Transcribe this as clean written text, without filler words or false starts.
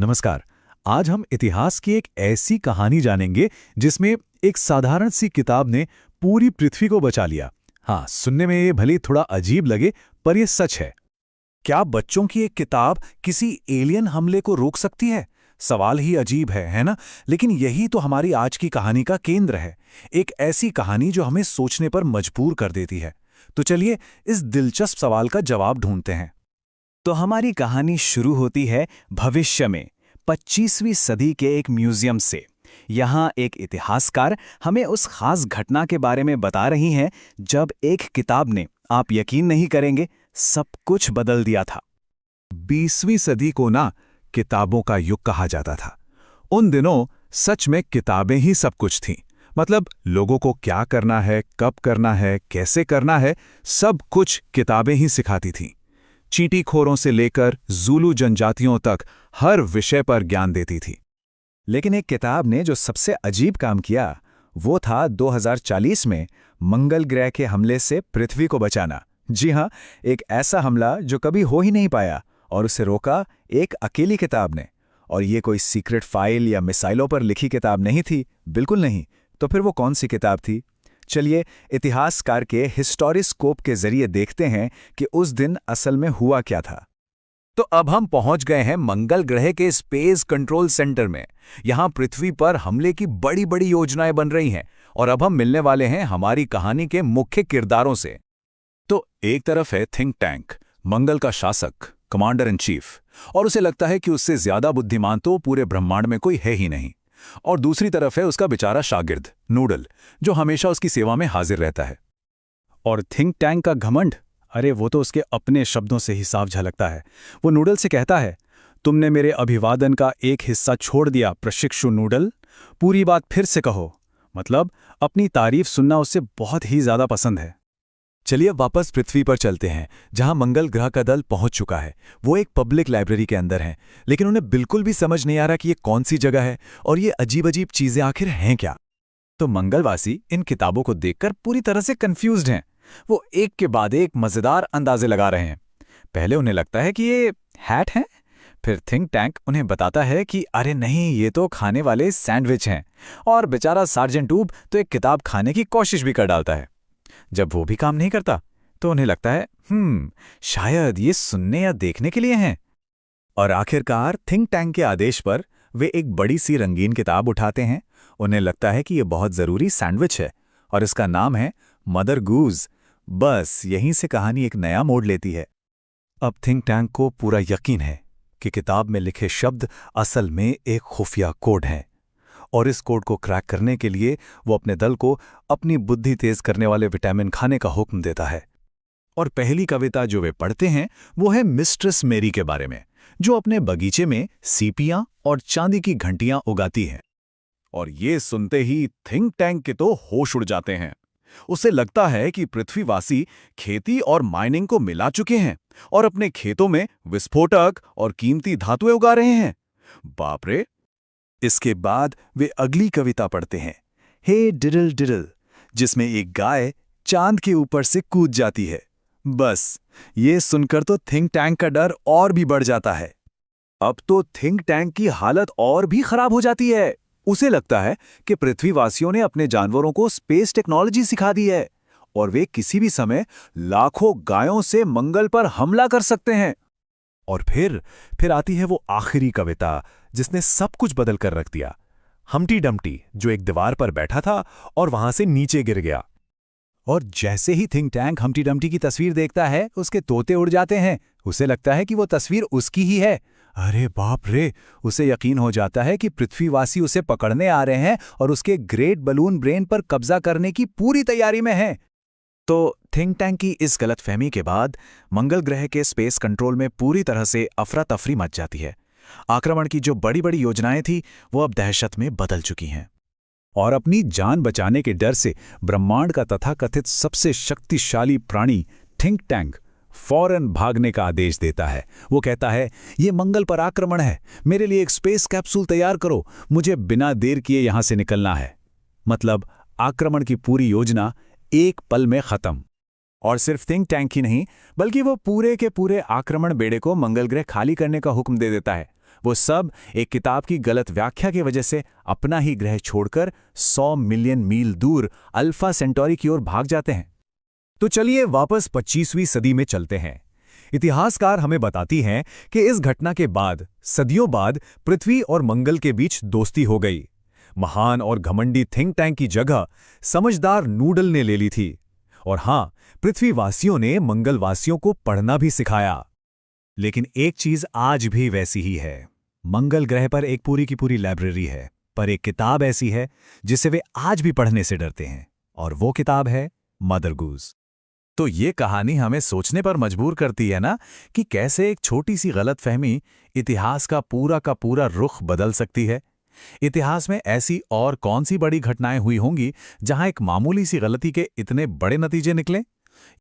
नमस्कार। आज हम इतिहास की एक ऐसी कहानी जानेंगे जिसमें एक साधारण सी किताब ने पूरी पृथ्वी को बचा लिया। हाँ, सुनने में ये भले थोड़ा अजीब लगे, पर ये सच है। क्या बच्चों की एक किताब किसी एलियन हमले को रोक सकती है? सवाल ही अजीब है ना? लेकिन यही तो हमारी आज की कहानी का केंद्र है। एक ऐसी कहानी जो हमें सोचने पर मजबूर कर देती है। तो चलिए इस दिलचस्प सवाल का जवाब ढूंढते हैं। तो हमारी कहानी शुरू होती है भविष्य में 25वीं सदी के एक म्यूजियम से। यहाँ एक इतिहासकार हमें उस खास घटना के बारे में बता रही हैं जब एक किताब ने, आप यकीन नहीं करेंगे, सब कुछ बदल दिया था। 20वीं सदी को ना किताबों का युग कहा जाता था। उन दिनों सच में किताबें ही सब कुछ थीं। मतलब लोगों को क्या करना है, कब करना है, कैसे करना है, सब कुछ किताबें ही सिखाती थीं। चींटीखोरों से लेकर ज़ूलू जनजातियों तक हर विषय पर ज्ञान देती थी। लेकिन एक किताब ने जो सबसे अजीब काम किया वो था 2040 में मंगल ग्रह के हमले से पृथ्वी को बचाना। जी हाँ, एक ऐसा हमला जो कभी हो ही नहीं पाया, और उसे रोका एक अकेली किताब ने। और ये कोई सीक्रेट फाइल या मिसाइलों पर लिखी किताब नहीं थी, बिल्कुल नहीं। तो फिर वो कौन सी किताब थी? चलिए इतिहासकार के हिस्टोरिस्कोप के जरिए देखते हैं कि उस दिन असल में हुआ क्या था। तो अब हम पहुंच गए हैं मंगल ग्रह के स्पेस कंट्रोल सेंटर में। यहां पृथ्वी पर हमले की बड़ी बड़ी योजनाएं बन रही हैं, और अब हम मिलने वाले हैं हमारी कहानी के मुख्य किरदारों से। तो एक तरफ है थिंक टैंक, मंगल का शासक, कमांडर इन चीफ, और उसे लगता है कि उससे ज्यादा बुद्धिमान तो पूरे ब्रह्मांड में कोई है ही नहीं। और दूसरी तरफ है उसका बेचारा शागिर्द नूडल, जो हमेशा उसकी सेवा में हाजिर रहता है। और थिंक टैंक का घमंड, अरे वो तो उसके अपने शब्दों से ही साफ झलकता है। वो नूडल से कहता है, तुमने मेरे अभिवादन का एक हिस्सा छोड़ दिया प्रशिक्षु नूडल, पूरी बात फिर से कहो। मतलब अपनी तारीफ सुनना उसे बहुत ही ज्यादा पसंद है। चलिए अब वापस पृथ्वी पर चलते हैं, जहां मंगल ग्रह का दल पहुंच चुका है। वो एक पब्लिक लाइब्रेरी के अंदर हैं, लेकिन उन्हें बिल्कुल भी समझ नहीं आ रहा कि ये कौन सी जगह है और ये अजीब अजीब चीजें आखिर हैं क्या। तो मंगलवासी इन किताबों को देखकर पूरी तरह से कंफ्यूज्ड हैं। वो एक के बाद एक मजेदार अंदाजे लगा रहे हैं। पहले उन्हें लगता है कि ये हैट हैं, फिर थिंक टैंक उन्हें बताता है कि अरे नहीं, ये तो खाने वाले सैंडविच हैं। और बेचारा सार्जेंट ऊब तो एक किताब खाने की कोशिश भी कर डालता है। जब वो भी काम नहीं करता तो उन्हें लगता है शायद ये सुनने या देखने के लिए हैं। और आखिरकार थिंक टैंक के आदेश पर वे एक बड़ी सी रंगीन किताब उठाते हैं। उन्हें लगता है कि ये बहुत जरूरी सैंडविच है, और इसका नाम है मदर गूज। बस यहीं से कहानी एक नया मोड़ लेती है। अब थिंक टैंक को पूरा यकीन है कि किताब में लिखे शब्द असल में एक खुफिया कोड हैं, और इस कोड को क्रैक करने के लिए वो अपने दल को अपनी बुद्धि तेज करने वाले विटामिन खाने का हुक्म देता है। और पहली कविता जो वे पढ़ते हैं वो है मिस्ट्रेस मेरी के बारे में, जो अपने बगीचे में सीपियां और चांदी की घंटियां उगाती हैं। और ये सुनते ही थिंक टैंक के तो होश उड़ जाते हैं। उसे लगता है कि पृथ्वीवासी खेती और माइनिंग को मिला चुके हैं और अपने खेतों में विस्फोटक और कीमती धातुएं उगा रहे हैं। बाप रे! इसके बाद वे अगली कविता पढ़ते हैं, हे डिडल डिडल, जिसमें एक गाय चांद के ऊपर से कूद जाती है। बस ये सुनकर तो थिंक टैंक का डर और भी बढ़ जाता है। अब तो थिंक टैंक की हालत और भी खराब हो जाती है। उसे लगता है कि पृथ्वीवासियों ने अपने जानवरों को स्पेस टेक्नोलॉजी सिखा दी है, और वे किसी भी समय लाखों गायों से मंगल पर हमला कर सकते हैं। और फिर आती है वो आखिरी कविता जिसने सब कुछ बदल कर रख दिया। हम्टी डम्टी, जो एक दीवार पर बैठा था और वहां से नीचे गिर गया। और जैसे ही थिंक टैंक हम्टी डम्टी की तस्वीर देखता है, उसके तोते उड़ जाते हैं। उसे लगता है कि वो तस्वीर उसकी ही है। अरे बाप रे! उसे यकीन हो जाता है कि पृथ्वीवासी उसे पकड़ने आ रहे हैं और उसके ग्रेट बलून ब्रेन पर कब्जा करने की पूरी तैयारी में हैं। तो थिंक टैंक की इस गलतफहमी के बाद मंगल ग्रह के स्पेस कंट्रोल में पूरी तरह से अफरा तफरी मच जाती है। आक्रमण की जो बड़ी बड़ी योजनाएं थी वो अब दहशत में बदल चुकी हैं। और अपनी जान बचाने के डर से ब्रह्मांड का तथाकथित सबसे शक्तिशाली प्राणी थिंक टैंक फौरन भागने का आदेश देता है। वो कहता है, ये मंगल पर आक्रमण है, मेरे लिए एक स्पेस कैप्सूल तैयार करो, मुझे बिना देर किए यहां से निकलना है। मतलब आक्रमण की पूरी योजना एक पल में खत्म। और सिर्फ थिंक टैंक ही नहीं, बल्कि वो पूरे के पूरे आक्रमण बेड़े को मंगल ग्रह खाली करने का हुक्म दे देता है। वो सब एक किताब की गलत व्याख्या की वजह से अपना ही ग्रह छोड़कर 100 मिलियन मील दूर अल्फा सेंटोरी की ओर भाग जाते हैं। तो चलिए वापस 25वीं सदी में चलते हैं। इतिहासकार हमें बताती हैं कि इस घटना के बाद सदियों बाद पृथ्वी और मंगल के बीच दोस्ती हो गई। महान और घमंडी थिंक टैंक की जगह समझदार नूडल ने ले ली थी। और हाँ, पृथ्वीवासियों ने मंगलवासियों को पढ़ना भी सिखाया। लेकिन एक चीज आज भी वैसी ही है। मंगल ग्रह पर एक पूरी की पूरी लाइब्रेरी है, पर एक किताब ऐसी है जिसे वे आज भी पढ़ने से डरते हैं, और वो किताब है मदर गूज। तो ये कहानी हमें सोचने पर मजबूर करती है ना, कि कैसे एक छोटी सी गलतफहमी इतिहास का पूरा रुख बदल सकती है। इतिहास में ऐसी और कौन सी बड़ी घटनाएं हुई होंगी जहां एक मामूली सी गलती के इतने बड़े नतीजे निकले।